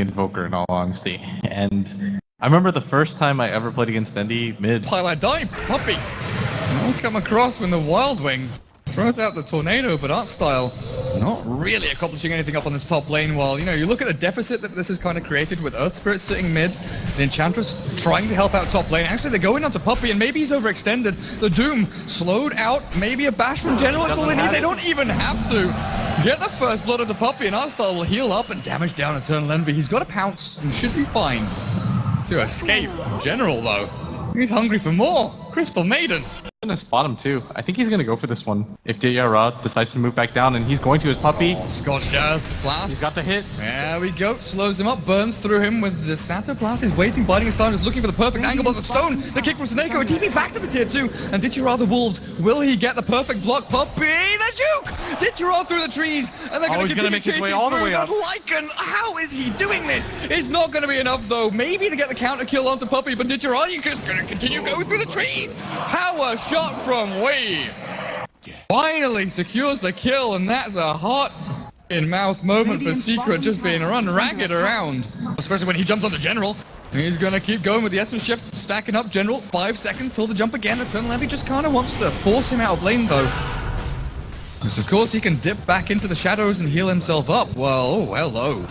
Invoker, in all honesty. And I remember the first time I ever played against Dendy mid. Highlight dive, Puppy. Will come across when the Wild Wing throws out the tornado, but Artstyle not really accomplishing anything up on this top lane. While, you know, you look at the deficit that this has kind of created with Earth Spirit sitting mid, the Enchantress trying to help out top lane. Actually, they're going onto Puppy, and maybe he's overextended. The Doom slowed out. Maybe a bash from General. That's all they need. They don't even have to get the first blood onto Puppy, and Artstyle will heal up and damage down Eternal Envy. He's got a pounce and should be fine to escape. General, though, he's hungry for more. Crystal Maiden. Gonna spot him too. I think he's gonna go for this one. If Dara decides to move back down, and he's going to his Puppy. Scorched Earth blast. He's got the hit. There we go. Slows him up, burns through him with the Sato blast. He's waiting, biting his time, just looking for the perfect angle. But the stone, the kick from Sneko, a TP back to the tier 2. And Ditchara the Wolves, will he get the perfect block? Puppy, the juke! Ditchara through the trees, and they're going to continue make his chasing way all the way up. Lycan, how is he doing this? It's not going to be enough though. Maybe to get the counter kill onto Puppy, but Ditchara, you're just going to continue going through the trees. Power shot from Wave. Finally secures the kill, and that's a hot in-mouth moment for Secret, just being run ragged around. Especially when he jumps on the General. He's gonna keep going with the Essence Shift, stacking up General. 5 seconds till the jump again. Eternal Envy just kind of wants to force him out of lane though. Because of course he can dip back into the shadows and heal himself up. Well, oh, hello.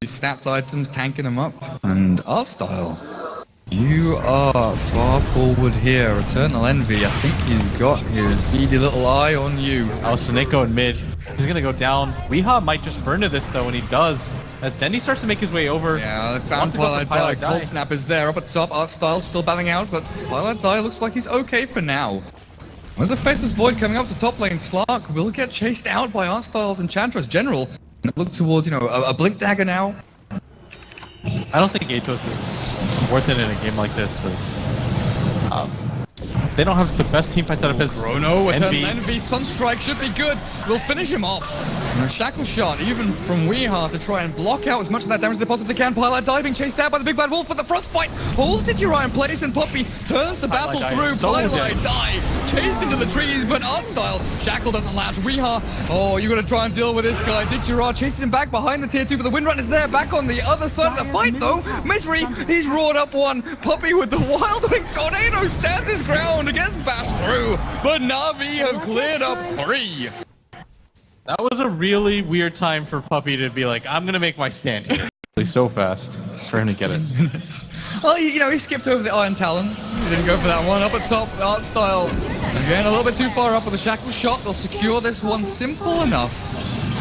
Stats items tanking him up. And Artstyle, you are far forward here. Eternal Envy, I think he's got his beady little eye on you. Oh, Sneko in mid. He's gonna go down. Weehaw might just burn to this though, when he does. As Dendy starts to make his way over. Yeah, they found Twilight Die. Cold Snap is there up at top. Artstyle still battling out, but Twilight Die looks like he's okay for now. With the Faceless Void coming up to top lane, Slark will get chased out by Artstyle's Enchantress General. Look towards, you know, a Blink Dagger now. I don't think Atos is worth it in a game like this. They don't have the best team fight setup as Chrono, Eternal Envy, Sunstrike should be good. We'll finish him off. And a Shackle Shot, even from Weehaw, to try and block out as much of that damage as they possibly can. Pilot diving, chased out by the Big Bad Wolf, but the Frostbite holds Ditchara in place, and Puppy turns the battle through. Pilot dive, chased into the trees, but Artstyle, Shackle doesn't latch. Weehaw, oh, you gotta try and deal with this guy. Ditchara chases him back behind the tier 2, but the Windrun is there, back on the other side of the fight though. Misery, he's roared up one. Puppy with the Wild Wing Tornado stands his ground against Bash through, but NaVi have cleared up 3. That was a really weird time for Puppy to be like, I'm gonna make my stand here. He's so fast for him to get it. Well, you know, he skipped over the Iron Talon. He didn't go for that one. Up at top, Artstyle again a little bit too far up with the Shackle Shot. They'll secure this one simple enough.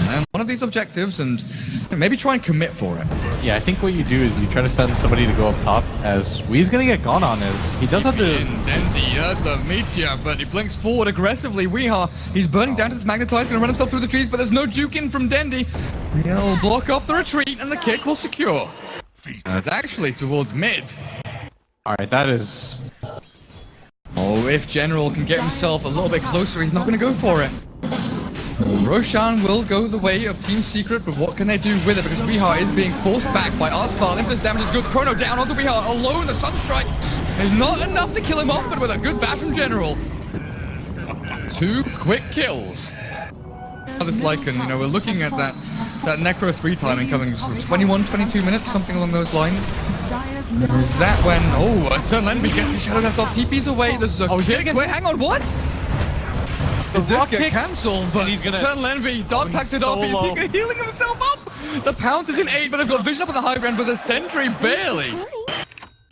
And one of these objectives, and maybe try and commit for it. Yeah, I think what you do is you try to send somebody to go up top, as Wee's gonna get gone on as he does have to... Dendy, there's the Meteor, but he blinks forward aggressively. Weehaw, he's burning down to this Magnetize, gonna run himself through the trees, but there's no juke in from Dendy. He'll block up the retreat, and the kick will secure. It's actually towards mid. Alright, that is... Oh, if General can get himself a little bit closer, he's not gonna go for it. Roshan will go the way of Team Secret, but what can they do with it? Because Weehaw is being forced back by Artstyle. If this damage is good, Chrono down onto Weehaw alone. The Sunstrike is not enough to kill him off, but with a good bash from General. 2 quick kills. This Lycan, you know, we're looking at that Necro 3 timing coming from 21, 22 minutes, something along those lines. Is that when, Eternal Envy gets his Shadow Dance off, TP's away, there's a kick. Wait, hang on, what? The did get cancelled, but he's gonna Eternal Envy, Dark packed it up, he's healing himself up! The Pounce is in 8, but they've got Vision up on the high ground with a Sentry barely!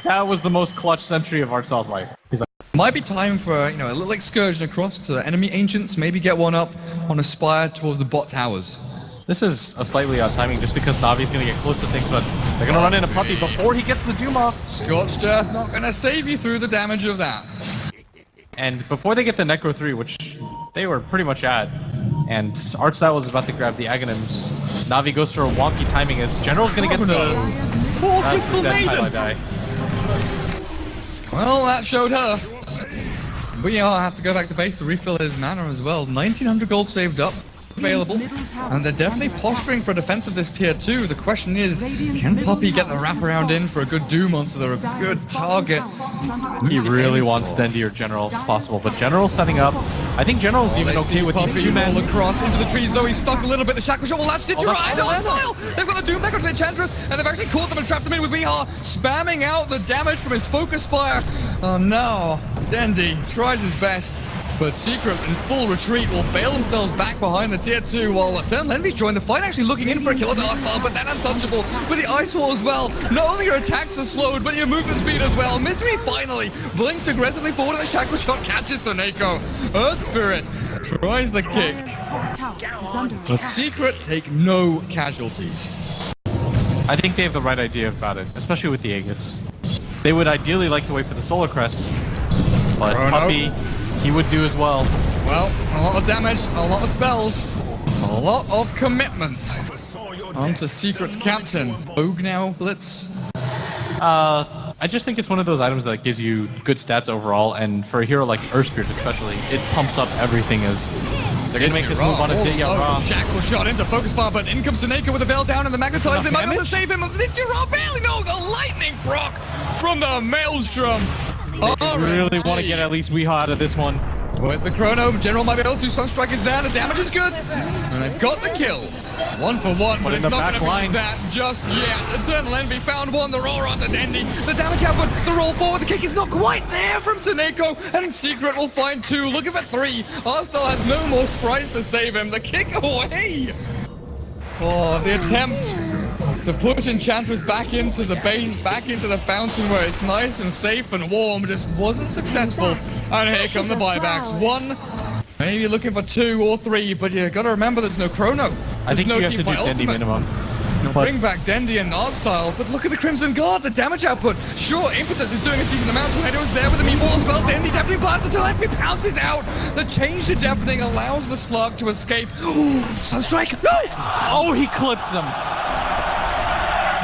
That was the most clutch sentry of Artstyle's life. He's like, might be time for, you know, a little excursion across to enemy Ancients, maybe get one up on a spire towards the bot towers. This is a slightly odd timing just because Navi's gonna get close to things, but they're gonna run into Puppy before he gets the Doom off. Scorched Earth not gonna save you through the damage of that. And before they get the Necro 3, which they were pretty much at, and Artstyle was about to grab the Aghanims, Navi goes for a wonky timing as General's gonna get the... Poor Crystal Maiden! Well, that showed her. We all have to go back to base to refill his mana as well. 1900 gold saved up. Available, and they're definitely posturing for a defense of this tier 2. The question is, can Puppy get the wraparound in for a good Doom onto a good target? He really wants Dendy or General if possible, but General's setting up. I think General's even okay with Puppy these 2 men. Roll across into the trees, though he's stuck a little bit. The Shackle Shot will latch Ditchara and Artstyle! They've got back onto the Enchantress, and they've actually caught them and trapped them in with Weehaw, spamming out the damage from his Focus Fire. Oh no, Dendi tries his best, but Secret in full retreat will bail themselves back behind the tier 2 while Eternal Envy's joined the fight, actually looking in for a kill at Arsenal, but then untouchable with the Ice Wall as well. Not only your attacks are slowed, but your movement speed as well. Misery finally blinks aggressively forward, and the Shackle Shot catches Soneko. Earth Spirit tries the kick, but Secret take no casualties. I think they have the right idea about it, especially with the Aegis. They would ideally like to wait for the Solar Crest, but Puppey, he would do as well. Well, a lot of damage, a lot of spells, a lot of commitment. Onto Secret's captain. Bogue now, Blitz. I just think it's one of those items that gives you good stats overall, and for a hero like Earth Spirit especially, it pumps up everything as they're going to make this move on a Ditya. Shackle Shot into Focus Fire, but in comes Soneko with the Veil down and the Magnetize. They might be able to save him. Ditya barely, no, the Lightning proc from the Maelstrom. They really want to get at least Weehaw out of this one. With the Chrono, General might be able to. Sunstrike is there, the damage is good, and they've got the kill. 1 for 1, but it's not going to be that just yet. Eternal Envy found one, the roll on the Dendi. The damage output, the roll forward, the kick is not quite there from Soneko, and Secret will find 2, looking for 3. Arstal has no more sprites to save him. The kick away. Oh, the attempt to push Enchantress back into the base, back into the fountain where it's nice and safe and warm, just wasn't successful. And here come the buybacks. 1, maybe looking for 2 or 3, but you gotta remember there's no Chrono. I think no you have to do Dendi minimum. Bring back Dendi and Arstyle, but look at the Crimson Guard, the damage output. Sure, Impetus is doing a decent amount. Tornado is there with the meatball as well. Dendi definitely blasts until Envy pounces out. The change to deafening allows the slug to escape. Sunstrike, no! Oh, he clips him.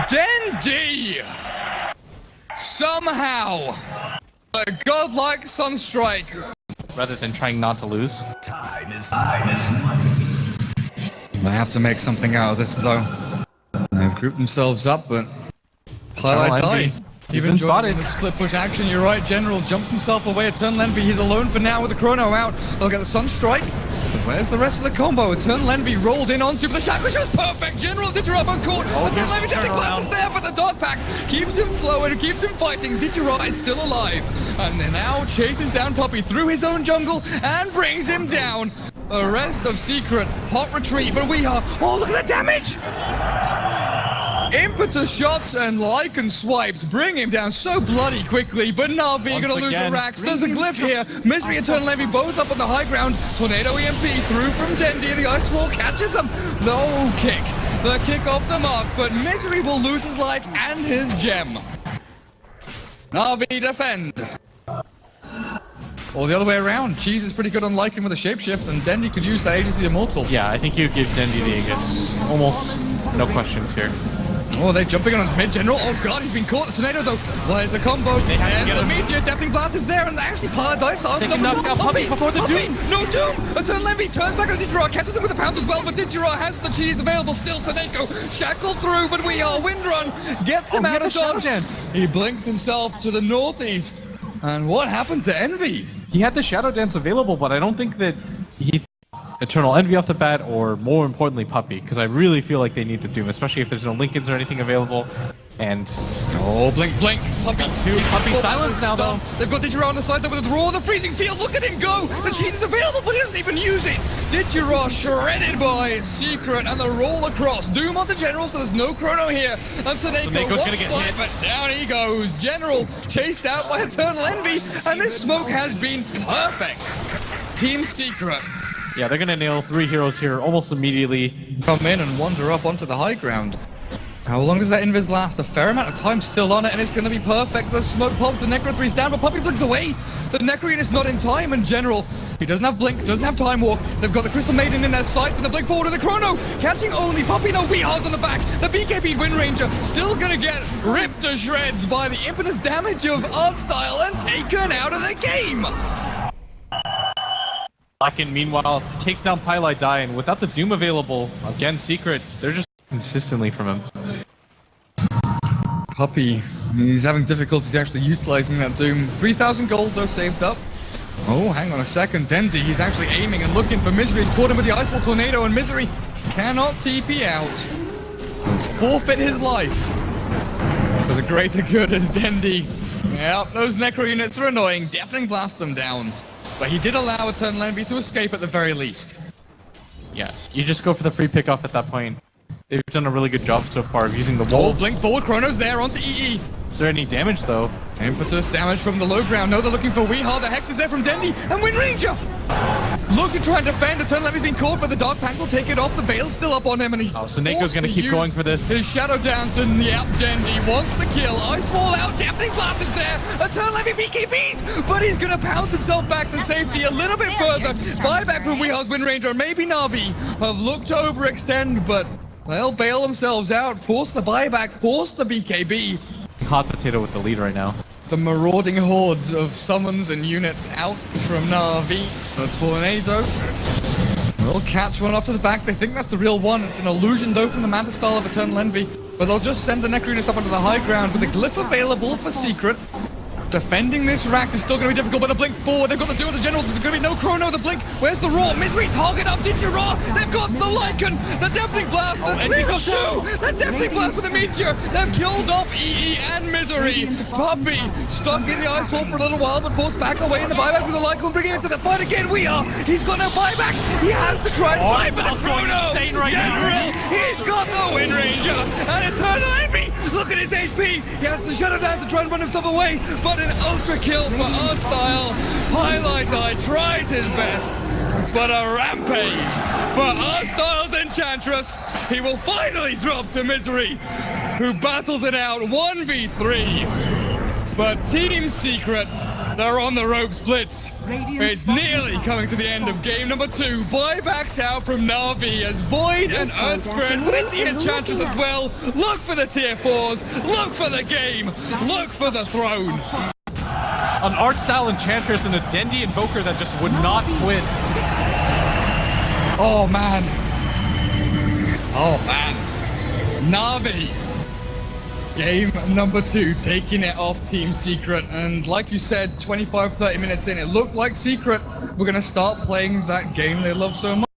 Dendi! Somehow, a godlike Sunstrike. Rather than trying not to lose. Time is money. They have to make something out of this though. They've grouped themselves up, but Highlight die. Even spotted the split push action, you're right. General jumps himself away. Eternal Envy, he's alone for now with the Chrono out. They'll get the Sunstrike. But where's the rest of the combo? Eternal Envy rolled in onto, but the Shackle Shot's perfect. General Ditya both caught. Eternal Envy definitely glasses there, but the Dark Pact keeps him flowing, keeps him fighting. Ditya is still alive. And now chases down Puppey through his own jungle and brings him down. The rest of Secret, hot retreat, but we are, oh look at the damage! Impetus shots and Lycan swipes bring him down so bloody quickly, but NaVi gonna lose the racks. There's a glyph here. Misery and Eternal Envy both up on the high ground. Tornado EMP through from Dendi. The Ice Wall catches him. No kick. The kick off the mark, but Misery will lose his life and his gem. NaVi defend. Or the other way around. Cheese is pretty good on Lycan with a shapeshift, and Dendi could use the Agency Immortal. Yeah, I think you give Dendi the Aegis. Almost no questions here. Oh, they're jumping on his mid-general. Oh god, he's been caught. The Tornado though. Where's the combo? There's the Meteor. Deafening Blast is there, and they actually Paradise Arms. They can knock out Puppey before the Doom. No Doom! Eternal Envy turns back on Ditya, catches him with a pound as well, but Ditya has the cheese available still. Soneko shackled through, but we are Windrun. Gets him out of dodge. He blinks himself to the northeast. And what happened to Envy? He had the Shadow Dance available, but I don't think that he Eternal Envy off the bat, or more importantly Puppey, because I really feel like they need the Doom, especially if there's no Lincolns or anything available. And oh, blink, Puppey. Puppey silence now though. They've got Ditya on the side though with the Roar of the Freezing Field. Look at him go. The cheese is available, but he doesn't even use it. Ditya shredded by Secret, and the roll across. Doom onto General, so there's no Chrono here. And Soneko's gonna get hit, but down he goes. General chased out by Eternal Envy, and this smoke has been perfect. Team Secret. Yeah, they're gonna nail 3 heroes here almost immediately. Come in and wander up onto the high ground. How long does that invis last? A fair amount of time still on it, and it's going to be perfect. The smoke pops, the Necro 3's down, but Puppey blinks away. The Necro unit's not in time, and General, he doesn't have blink, doesn't have time walk. They've got the Crystal Maiden in their sights, and the blink forward to the Chrono. Catching only Puppey, no Weehaws on the back. The BKB Wind Ranger still going to get ripped to shreds by the impetus damage of Artstyle and taken out of the game. Lycan, meanwhile, takes down Pylite Die, and without the Doom available, again, Secret, they're just consistently from him. Puppey, he's having difficulties actually utilizing that Doom. 3,000 gold though saved up. Oh, hang on a second. Dendi, he's actually aiming and looking for Misery. He's caught him with the Ice Wall Tornado, and Misery cannot TP out. forfeit his life for the greater good as Dendi. Yep, those Necro units are annoying. Deafening Blast them down. But he did allow Eternal Envy to escape at the very least. Yeah, you just go for the free pickoff at that point. They've done a really good job so far of using the Oh, wolves. blink forward, Chrono's there onto EE. Is there any damage though? Impetus damage from the low ground. No, they're looking for Weehar. The Hex is there from Dendi. And Wind Ranger! Look to try and defend. Eternal Envy's been caught, but the Dark Pact will take it off. The Veil's still up on him, and he's Oh, so Nako's forced gonna to keep use going for this. His Shadow Dance, and yep, Dendi wants the kill. Ice Wall out. Deafening Blast is there. Eternal Envy BKBs, but he's gonna pounce himself back to safety a little bit further. Buyback from Weehar's Wind Ranger, and maybe NaVi have looked to overextend, but they'll bail themselves out. Force the buyback, force the BKB. Hot potato with the lead right now. The marauding hordes of summons and units out from NaVi. The Tornado will catch one up to the back. They think that's the real one. It's an illusion though from the Manta style of Eternal Envy. But they'll just send the Necro units up onto the high ground with a glyph available for Secret. Defending this Rax is still going to be difficult, but the blink forward. They've got the duel of the generals. There's going to be no Chrono. The blink. Where's the Raw? Misery target up. Did you Raw? They've got the Lycan. The Deafening Blast. The The Deafening Blast with the Meteor. They've killed off EE and Misery. Puppy stuck in the ice wall for a little while, but forced back away in the buyback with the Lycan. Bringing it to the fight again. He's got no buyback. He has to try and fight for the Chrono. He's got the Wind Ranger. And Eternal Envy. Look at his HP. He has to shut him down to try and run himself away. But an ultra kill for our style. Highlight Eye tries his best, but a rampage for our style's Enchantress. He will finally drop to Misery, who battles it out 1v3. But Team Secret, they're on the ropes. Blitz. It's nearly coming to the end of game number 2. Buybacks out from NaVi as Void and Earthspread with the Enchantress as well. Look for the tier 4s. Look for the game. Look for the throne. An art style Enchantress and a Dendi Invoker that just would not quit. Oh man. Oh man. NaVi. Game number 2, taking it off Team Secret. And like you said, 25-30 minutes in, it looked like Secret were going to start playing that game they love so much.